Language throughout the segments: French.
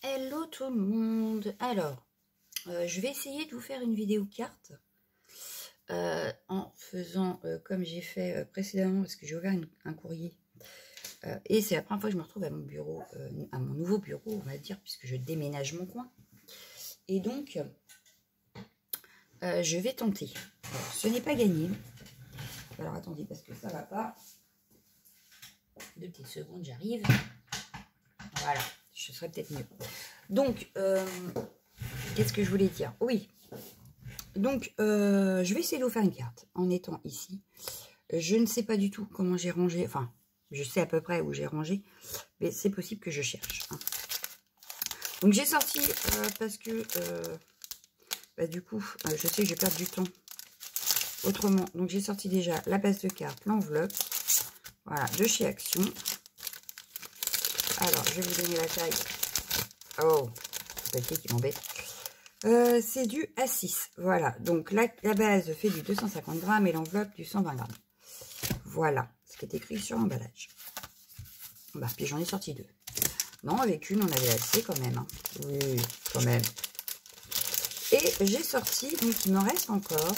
Hello tout le monde. Alors, je vais essayer de vous faire une vidéo carte en faisant comme j'ai fait précédemment parce que j'ai ouvert un courrier et c'est la première fois que je me retrouve à mon bureau, à mon nouveau bureau, on va dire, puisque je déménage mon coin. Et donc, je vais tenter. Alors, ce n'est pas gagné. Alors attendez parce que ça va pas. 2 petites secondes, j'arrive. Voilà, ce serait peut-être mieux. Donc, qu'est-ce que je voulais dire? Oui. Donc, je vais essayer de vous faire une carte en étant ici. Je ne sais pas du tout comment j'ai rangé. Enfin, je sais à peu près où j'ai rangé. Mais c'est possible que je cherche. Hein. Donc, j'ai sorti parce que, du coup, je sais que je vais perdre du temps autrement. Donc, j'ai sorti déjà la base de carte, l'enveloppe. Voilà, de chez Action. Alors, je vais vous donner la taille. Oh, c'est le papier qui m'embête. C'est du A6. Voilà, donc la base fait du 250 grammes et l'enveloppe du 120 grammes. Voilà ce qui est écrit sur l'emballage. Bah, puis j'en ai sorti 2. Non, avec une, on avait assez quand même. Hein. Oui, quand même. Et j'ai sorti, donc il m'en reste encore,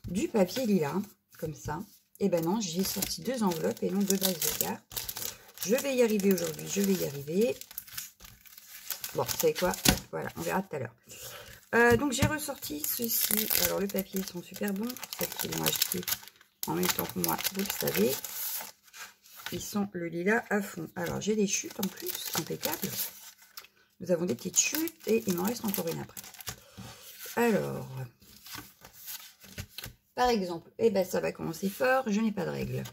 du papier lilas, comme ça. Et ben non, j'ai sorti 2 enveloppes et non 2 bases de cartes. Je vais y arriver aujourd'hui, je vais y arriver. Bon, vous savez quoi? Voilà, on verra tout à l'heure. Donc j'ai ressorti ceci. Alors le papier, ils sont super bons. Ceux qui l'ont acheté en même temps que moi, vous le savez. Ils sont le lilas à fond. Alors j'ai des chutes en plus, impeccables. Nous avons des petites chutes et il m'en reste encore une après. Alors, par exemple, eh ben ça va commencer fort. Je n'ai pas de règle.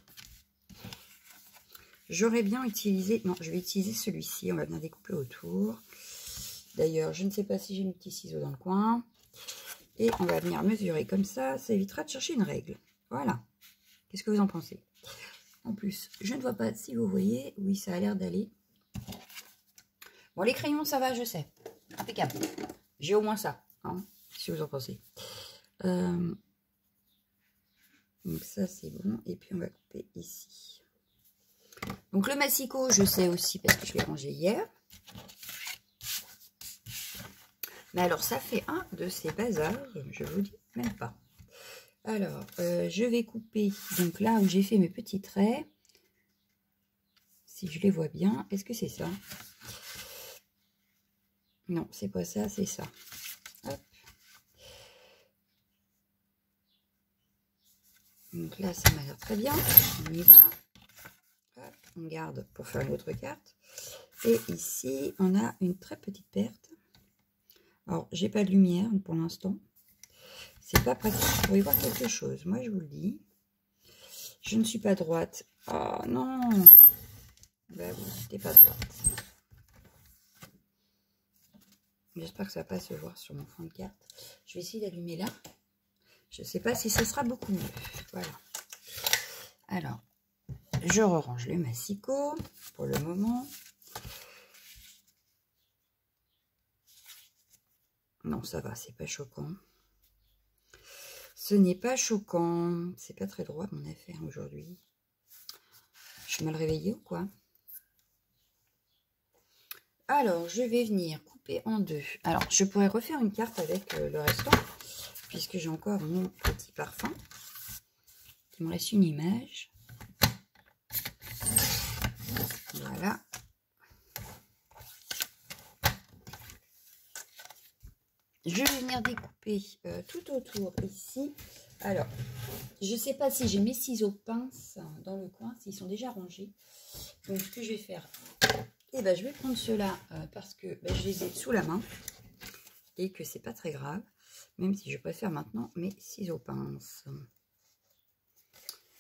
J'aurais bien utilisé... Non, je vais utiliser celui-ci. On va bien découper autour. D'ailleurs, je ne sais pas si j'ai mes petits ciseaux dans le coin. Et on va venir mesurer comme ça. Ça évitera de chercher une règle. Voilà. Qu'est-ce que vous en pensez? En plus, je ne vois pas si vous voyez. Oui, ça a l'air d'aller. Bon, les crayons, ça va, je sais. Impeccable. J'ai au moins ça. Hein, si vous en pensez. Donc ça, c'est bon. Et puis, on va couper ici. Donc, le massicot, je sais aussi parce que je l'ai rangé hier. Mais alors, ça fait un de ces bazars, je vous dis même pas. Alors, je vais couper, donc là où j'ai fait mes petits traits, si je les vois bien, est-ce que c'est ça? Non, c'est pas ça, c'est ça. Hop. Donc là, ça m'a l'air très bien, on y va. Hop, on garde pour faire une autre carte. Et ici, on a une très petite perte. Alors, j'ai pas de lumière pour l'instant. C'est pas pratique pour y voir quelque chose. Moi, je vous le dis. Je ne suis pas droite. Oh non! Bah oui, t'es pas droite. J'espère que ça va pas se voir sur mon fond de carte. Je vais essayer d'allumer là. Je ne sais pas si ce sera beaucoup mieux. Voilà. Alors, je range le massicot pour le moment. Non, ça va, c'est pas choquant. Ce n'est pas choquant. C'est pas très droit mon affaire aujourd'hui. Je suis mal réveillée ou quoi? Alors, je vais venir couper en 2. Alors, je pourrais refaire une carte avec le restant, puisque j'ai encore mon petit parfum. Il me reste une image. Voilà. Je vais venir découper tout autour ici. Alors, je ne sais pas si j'ai mes ciseaux pinces dans le coin, s'ils sont déjà rangés. Donc, ce que je vais faire, eh ben, je vais prendre ceux-là parce que je les ai sous la main et que c'est pas très grave, même si je préfère maintenant mes ciseaux pinces.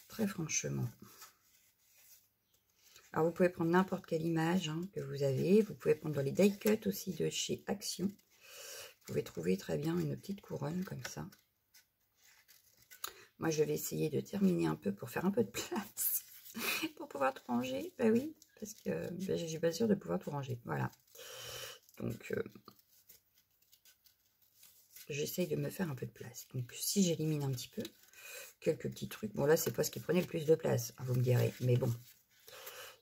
Très franchement. Alors, vous pouvez prendre n'importe quelle image que vous avez. Vous pouvez prendre les die cut aussi de chez Action. Vous pouvez trouver très bien une petite couronne comme ça. Moi, je vais essayer de terminer un peu pour faire un peu de place. Pour pouvoir tout ranger. Bah oui, parce que je suis pas sûre de pouvoir tout ranger. Voilà. Donc, j'essaye de me faire un peu de place. Donc, si j'élimine un petit peu, quelques petits trucs. Bon, là, c'est pas ce qui prenait le plus de place, vous me direz. Mais bon,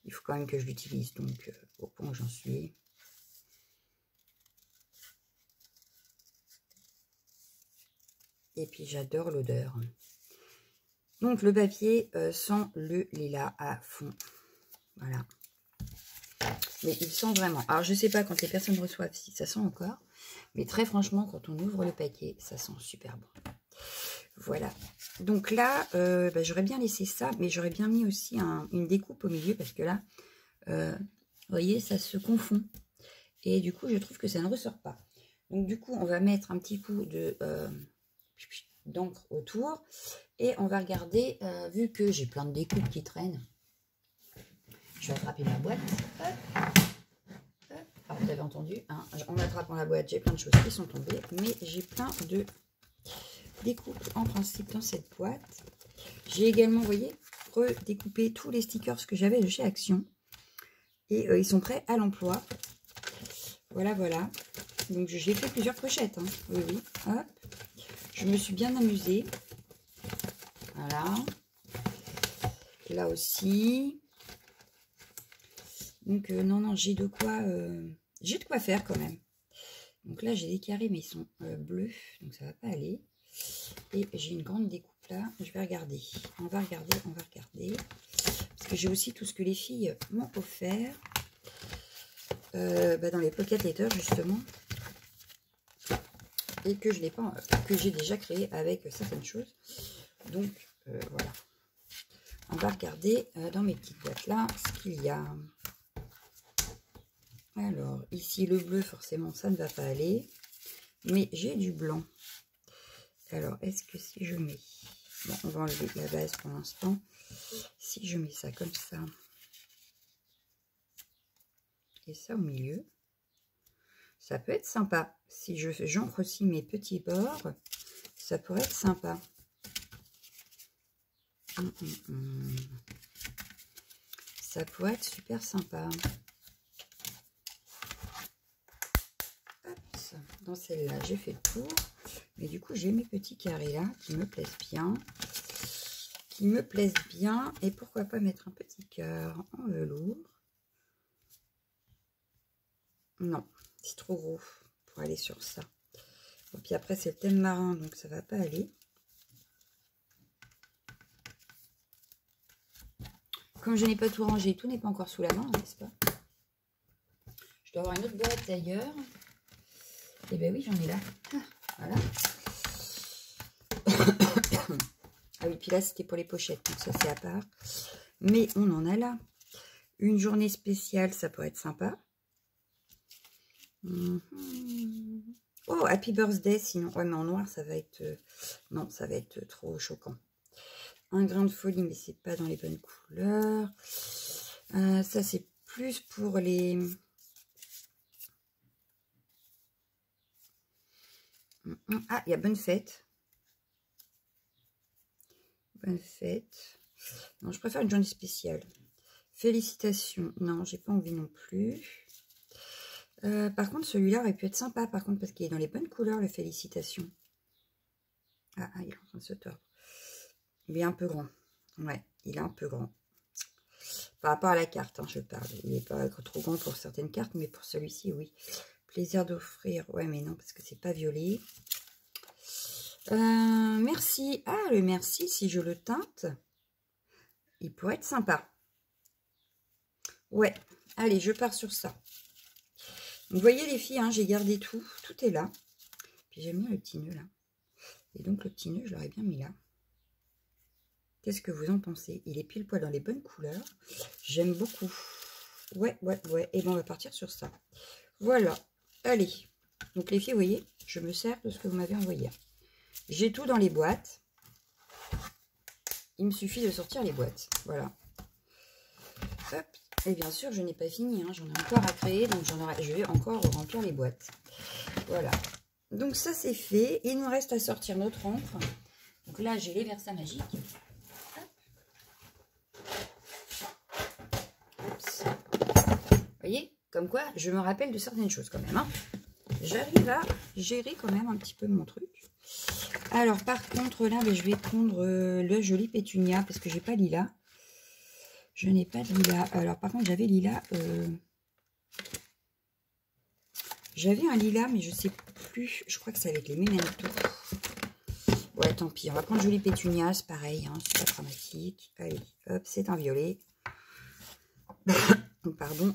il faut quand même que je l'utilise. Donc, au point où j'en suis. Et puis j'adore l'odeur. Donc le papier sent le lilas à fond. Voilà. Mais il sent vraiment. Alors je sais pas quand les personnes reçoivent si ça sent encore. Mais très franchement, quand on ouvre le paquet, ça sent super bon. Voilà. Donc là, bah, j'aurais bien laissé ça. Mais j'aurais bien mis aussi une découpe au milieu. Parce que là, vous voyez, ça se confond. Et du coup, je trouve que ça ne ressort pas. Donc du coup, on va mettre un petit coup d'encre autour. Et on va regarder, vu que j'ai plein de découpes qui traînent. Je vais attraper ma boîte. Hop. Hop. Alors, vous avez entendu, hein, en attrapant la boîte, j'ai plein de choses qui sont tombées. Mais j'ai plein de découpes en principe dans cette boîte. J'ai également, vous voyez, redécoupé tous les stickers que j'avais de chez Action. Et ils sont prêts à l'emploi. Voilà, voilà. Donc, j'ai fait plusieurs pochettes. Hein. Oui, oui. Hop. Je me suis bien amusée. Voilà. Là aussi. Donc, non, non, j'ai de quoi faire quand même. Donc là, j'ai des carrés, mais ils sont bleus. Donc, ça va pas aller. Et j'ai une grande découpe là. Je vais regarder. On va regarder, on va regarder. Parce que j'ai aussi tout ce que les filles m'ont offert. Bah, dans les pocket letters, justement. Et que je n'ai pas, que j'ai déjà créé avec certaines choses. Donc, voilà. On va regarder dans mes petites boîtes là ce qu'il y a. Alors, ici, le bleu, forcément, ça ne va pas aller. Mais j'ai du blanc. Alors, est-ce que si je mets... Bon, on va enlever la base pour l'instant. Si je mets ça comme ça, et ça au milieu, ça peut être sympa. Si j'encre aussi mes petits bords, ça pourrait être sympa. Ça pourrait être super sympa. Dans celle-là, j'ai fait le tour. Mais du coup, j'ai mes petits carrés là qui me plaisent bien. Et pourquoi pas mettre un petit cœur en velours. Non, c'est trop gros pour aller sur ça. Et puis après, c'est le thème marin, donc ça va pas aller. Comme je n'ai pas tout rangé, tout n'est pas encore sous la main, n'est-ce pas? Je dois avoir une autre boîte d'ailleurs. Et ben oui, j'en ai là. Ah, voilà. Ah oui, puis là, c'était pour les pochettes. Donc ça, c'est à part. Mais on en a là. Une journée spéciale, ça pourrait être sympa. Oh, Happy Birthday, sinon. Ouais, mais en noir, ça va être... non, ça va être trop choquant. Un grain de folie, mais c'est pas dans les bonnes couleurs. Ça, c'est plus pour les... Ah, il y a bonne fête. Bonne fête. Non, je préfère une journée spéciale. Félicitations. Non, j'ai pas envie non plus. Par contre, celui-là aurait pu être sympa, par contre, parce qu'il est dans les bonnes couleurs, le félicitations. Ah, il est en train de se tordre. Il est un peu grand. Ouais, il est un peu grand. Par rapport à la carte, hein, je parle. Il n'est pas trop grand pour certaines cartes, mais pour celui-ci, oui. Plaisir d'offrir. Ouais, mais non, parce que c'est pas violet. Merci. Ah, le merci, si je le teinte, il pourrait être sympa. Ouais, allez, je pars sur ça. Vous voyez les filles, hein, j'ai gardé tout. Tout est là. Puis j'aime bien le petit nœud là. Et donc le petit nœud, je l'aurais bien mis là. Qu'est-ce que vous en pensez? Il est pile poil dans les bonnes couleurs. J'aime beaucoup. Ouais, ouais, ouais. Et bien on va partir sur ça. Voilà. Allez. Donc les filles, vous voyez, je me sers de ce que vous m'avez envoyé. J'ai tout dans les boîtes. Il me suffit de sortir les boîtes. Voilà. Hop. Et bien sûr, je n'ai pas fini. Hein. J'en ai encore à créer. Donc, je vais encore remplir les boîtes. Voilà. Donc, ça, c'est fait. Il nous reste à sortir notre encre. Donc là, j'ai les Versa magiques. Vous voyez? Comme quoi, je me rappelle de certaines choses quand même. Hein. J'arrive à gérer quand même un petit peu mon truc. Alors, par contre, là, je vais prendre le joli pétunia parce que j'ai pas lilas. Je n'ai pas de lilas. Alors, par contre, j'avais lilas. J'avais un lilas, mais je sais plus. Je crois que c'est avec les Memento. tant pis, on va prendre Jolie Pétunias, pareil, hein, c'est pas dramatique. Allez, hop, c'est un violet. Pardon.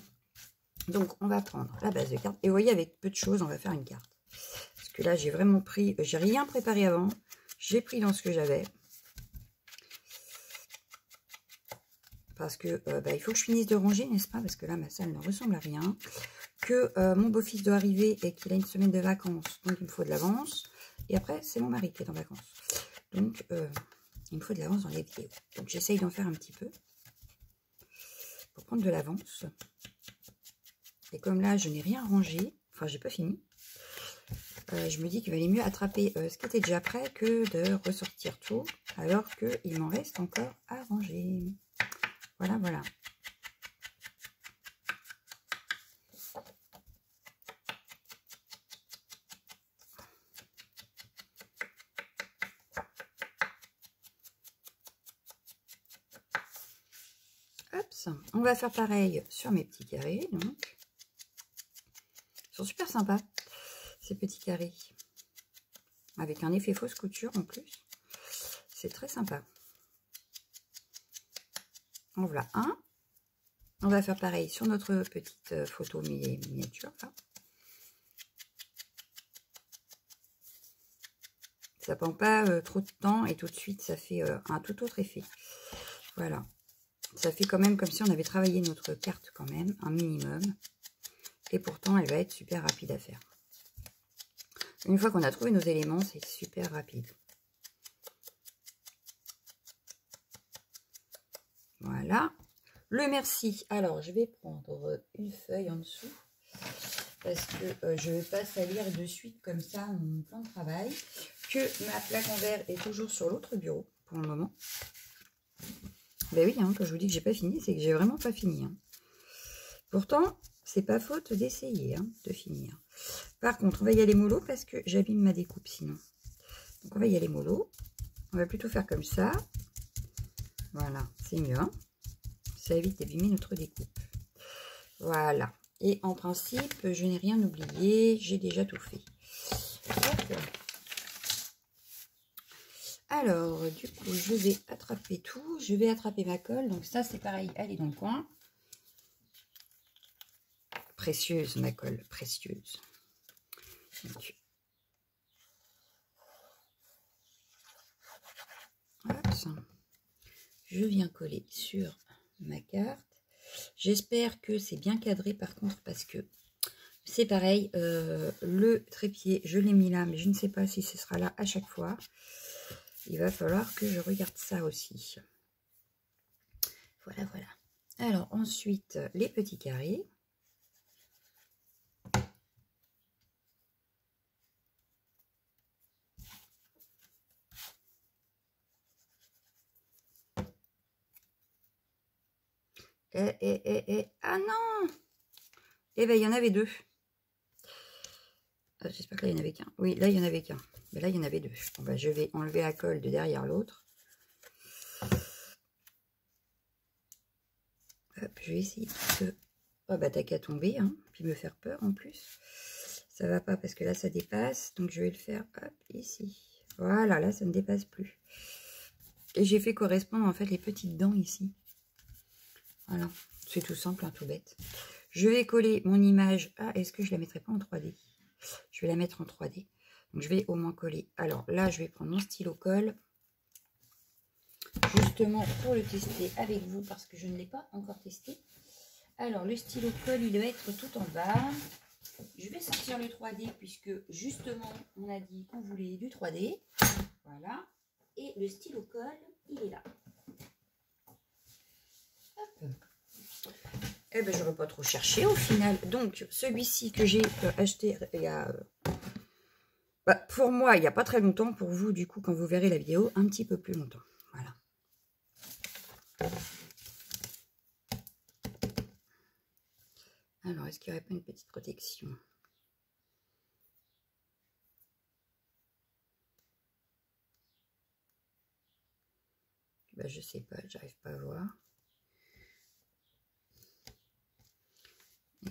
Donc, on va prendre la base de cartes. Et vous voyez, avec peu de choses, on va faire une carte. Parce que là, j'ai vraiment pris... J'ai rien préparé avant. J'ai pris dans ce que j'avais. Parce que il faut que je finisse de ranger, n'est-ce pas? Parce que là, ma salle ne ressemble à rien. Que mon beau-fils doit arriver et qu'il a une semaine de vacances. Donc, il me faut de l'avance. Et après, c'est mon mari qui est en vacances. Donc, il me faut de l'avance dans les vidéos. Donc, j'essaye d'en faire un petit peu. Pour prendre de l'avance. Et comme là, je n'ai rien rangé. Enfin, j'ai pas fini. Je me dis qu'il valait mieux attraper ce qui était déjà prêt que de ressortir tout. Alors qu'il m'en reste encore à ranger. Voilà, voilà. Hop, on va faire pareil sur mes petits carrés. Donc. Ils sont super sympas, ces petits carrés. Avec un effet fausse couture en plus. C'est très sympa. En voilà un. On va faire pareil sur notre petite photo miniature. Là. Ça prend pas trop de temps et tout de suite ça fait un tout autre effet. Voilà. Ça fait quand même comme si on avait travaillé notre carte quand même, un minimum. Et pourtant elle va être super rapide à faire. Une fois qu'on a trouvé nos éléments, c'est super rapide. Voilà. Le merci. Alors, je vais prendre une feuille en dessous. Parce que je ne vais pas salir de suite comme ça mon plan de travail. Que ma plaque en verre est toujours sur l'autre bureau pour le moment. Ben oui, hein, quand je vous dis que j'ai pas fini, c'est que j'ai vraiment pas fini. Hein. Pourtant, c'est pas faute d'essayer hein, de finir. Par contre, on va y aller mollo parce que j'abîme ma découpe sinon. Donc on va y aller mollo. On va plutôt faire comme ça. Voilà, c'est mieux. Hein. Ça évite d'abîmer notre découpe. Voilà. Et en principe, je n'ai rien oublié. J'ai déjà tout fait. Hop. Alors, du coup, je vais attraper tout. Je vais attraper ma colle. Donc ça, c'est pareil. Elle est dans le coin. Précieuse, ma colle. Précieuse. Donc, hop. Je viens coller sur ma carte. J'espère que c'est bien cadré par contre parce que c'est pareil. Le trépied, je l'ai mis là, mais je ne sais pas si ce sera là à chaque fois. Il va falloir que je regarde ça aussi. Voilà, voilà. Alors ensuite, les petits carrés. Ah non! Eh bien, il y en avait deux. J'espère que là, il n'y en avait qu'un. Oui, là, il n'y en avait qu'un. Mais là, il y en avait deux. Bon, bah, je vais enlever la colle de derrière l'autre. Hop, je vais essayer de... Oh, bah, t'as qu'à tomber, hein. Puis me faire peur, en plus. Ça va pas, parce que là, ça dépasse. Donc, je vais le faire, hop, ici. Voilà, là, ça ne dépasse plus. Et j'ai fait correspondre, en fait, les petites dents ici. Voilà. C'est tout simple, hein, tout bête. Je vais coller mon image. Ah, est-ce que je la mettrai pas en 3D? Je vais la mettre en 3D. Donc, je vais au moins coller. Alors, là, je vais prendre mon stylo colle. Justement, pour le tester avec vous, parce que je ne l'ai pas encore testé. Alors, le stylo colle, il doit être tout en bas. Je vais sortir le 3D, puisque, justement, on a dit qu'on voulait du 3D. Voilà. Et le stylo colle, il est là. Hop. Eh ben, j'aurais pas trop cherché au final. Donc, celui-ci que j'ai acheté il y a... pour moi, il n'y a pas très longtemps. Pour vous, du coup, quand vous verrez la vidéo, un petit peu plus longtemps. Voilà. Alors, est-ce qu'il n'y aurait pas une petite protection? Ben, je sais pas, j'arrive pas à voir.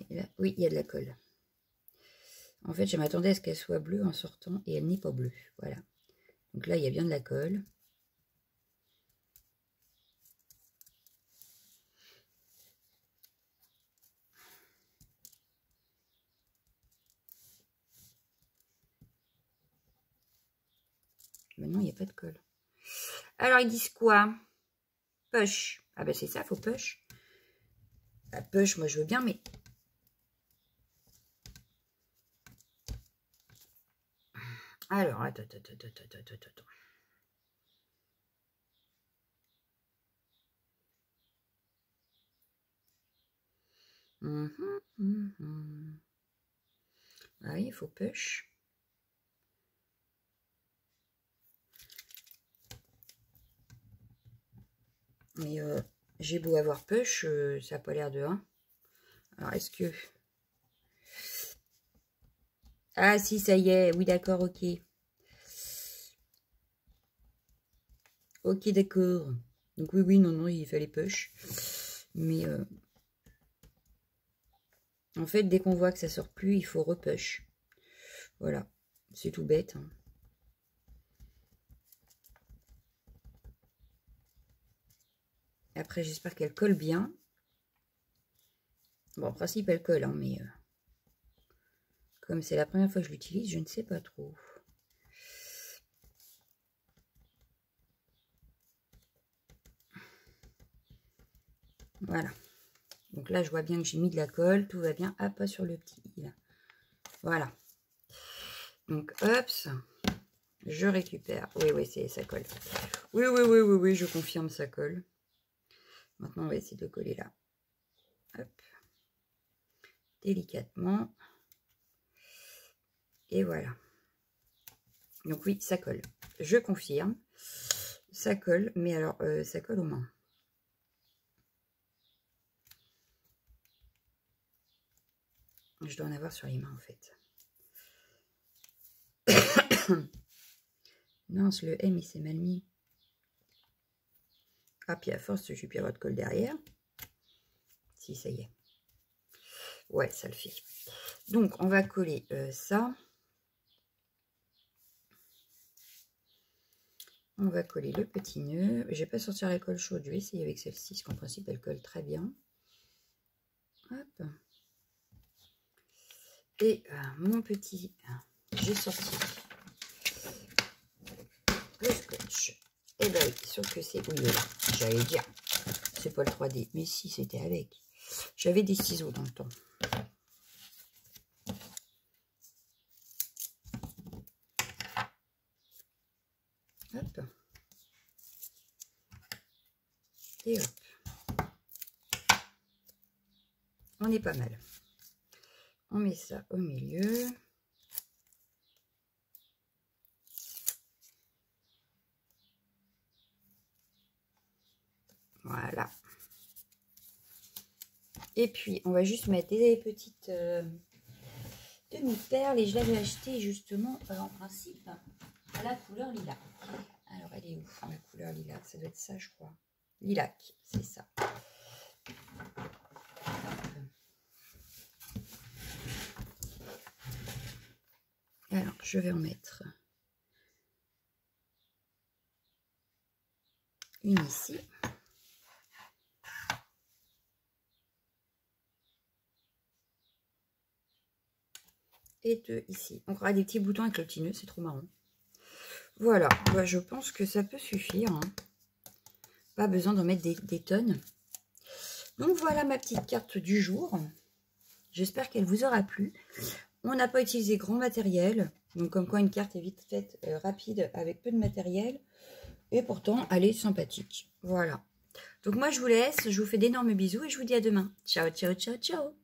Et là, oui, il y a de la colle. En fait, je m'attendais à ce qu'elle soit bleue en sortant et elle n'est pas bleue. Voilà. Donc là, il y a bien de la colle. Maintenant, il n'y a pas de colle. Alors, ils disent quoi? Push. Ah ben c'est ça, faut push. La push, moi je veux bien, mais... Alors, attends. Ah oui, il faut push. Mais j'ai beau avoir push, ça n'a pas l'air de 1. Alors, est-ce que... Ah si, ça y est. Oui, d'accord, ok. Ok, d'accord. Donc oui, non, il fallait push. Mais en fait, dès qu'on voit que ça sort plus, il faut repush. Voilà, c'est tout bête. Hein. Après, j'espère qu'elle colle bien. Bon, en principe, elle colle, hein, mais comme c'est la première fois que je l'utilise, je ne sais pas trop. Voilà. Donc là, je vois bien que j'ai mis de la colle. Tout va bien. Ah, pas sur le petit i, là. Voilà. Donc, hop, je récupère. Oui, ça colle. Oui, je confirme, ça colle. Maintenant, on va essayer de le coller là. Hop. Délicatement. Et voilà. Donc oui, ça colle. Je confirme. Ça colle, mais alors, ça colle aux mains. Je dois en avoir sur les mains, en fait. Non, le M, il s'est mal mis. Ah, puis à force, je suis plus avoir de colle derrière. Si, ça y est. Ouais, ça le fait. Donc, on va coller ça. On va coller le petit nœud. Je vais pas sortir la colle chaude. Je vais essayer avec celle-ci, parce qu'en principe, elle colle très bien. Hop. Et mon petit... J'ai sorti le scotch. Et ben oui, sauf que c'est... Oui, là, j'allais dire. C'est pas le 3D. Mais si, c'était avec. J'avais des ciseaux dans le temps. Hop. Et hop. On est pas mal. On met ça au milieu. Voilà. Et puis, on va juste mettre des petites demi-perles. Et je l'avais acheté justement, en principe, à la couleur lilas. Alors, elle est où la couleur lilas? Ça doit être ça, je crois. Lilac, c'est ça. Alors, je vais en mettre une ici. Et deux ici. On aura des petits boutons avec le petit nœud, c'est trop marrant. Voilà, bah, je pense que ça peut suffire. Hein. Pas besoin d'en mettre des tonnes. Donc voilà ma petite carte du jour. J'espère qu'elle vous aura plu. On n'a pas utilisé grand matériel. Donc comme quoi une carte est vite faite, rapide, avec peu de matériel. Et pourtant, elle est sympathique. Voilà. Donc moi je vous laisse, je vous fais d'énormes bisous et je vous dis à demain. Ciao, ciao, ciao, ciao.